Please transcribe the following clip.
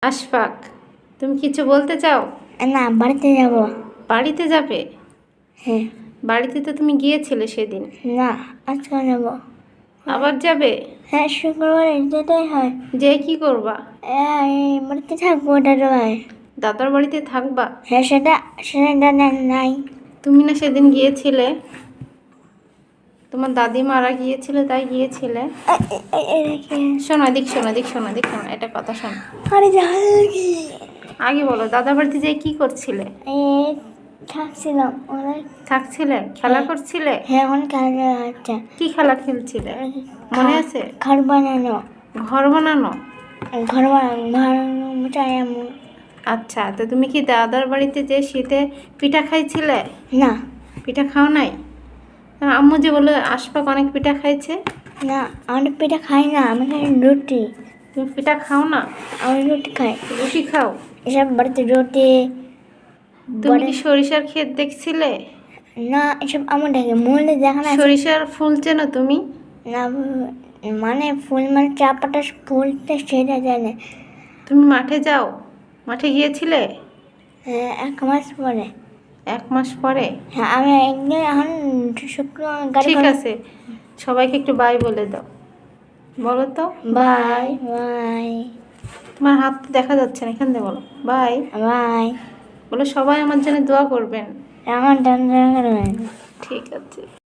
আশফাক, তুমি কিছু বলতে চাও? না, বাড়িতে যাব। বাড়িতে যাবে? হ্যাঁ। বাড়িতে তো তুমি গিয়েছিলে সেদিন। না, আজকে যাব। আবার যাবে? হ্যাঁ, শুক্রবারে যেতেই হয়। যে কি করবা? এই বাড়িতে থাকবো, দাদাভাই। দাদার বাড়িতে থাকবা? হ্যাঁ, সেটা নাই। তুমি না সেদিন গিয়েছিলে, তোমার দাদি মারা গিয়েছিল তাই গিয়েছিলে। শোনো এদিক, শোনো এদিক, শোনো এদিক, শোনো এটা কথা শোনো। আরে কি আগে বলো, দাদার বাড়িতে যেয়ে কি করছিলে? থাকছিলাম অনেক। থাকছিলে? খেলা করছিলে? হ্যাঁ, অনেক খেলা হচ্ছে। কি খেলা খেলছিলে মনে আছে? ঘর বানানো। ঘর বানানো? ঘর বানানো চাই আমি। আচ্ছা, তো তুমি কি দাদার বাড়িতে যে শীতে পিঠা খাইছিলে? না। পিঠা খাও নাই? আম্মু যে বলে আশফাক অনেক পিঠা খাইছে। না, আমি পিঠা খাই না, আমি খাই রুটি। তুমি পিঠা খাও না? আমি রুটি খাই। রুটি খাও? এসব বাড়িতে রুটি। তুমি কি সরিষার ক্ষেত দেখছিলে? না, এসব আমার দেখে মূল্যে দেখা না। সরিষার ফুল চেনো তুমি? না, মানে ফুল মানে চাপাটা ফুলটা সেটা জানে। তুমি মাঠে যাও? মাঠে গিয়েছিলে? হ্যাঁ, 1 মাস পরে। 1 মাস পরে? হ্যাঁ, আমি একদিন এখন শুক্রবার ঠিক আছে, সবাইকে একটু বাই বলে দাও। বলো তো বাই বাই। তোমার হাত তো দেখা যাচ্ছে না, এখান থেকে বলো বাই বাই। বলো, সবাই আমার জন্য দোয়া করবেন। আমার দান করবেন। ঠিক আছে।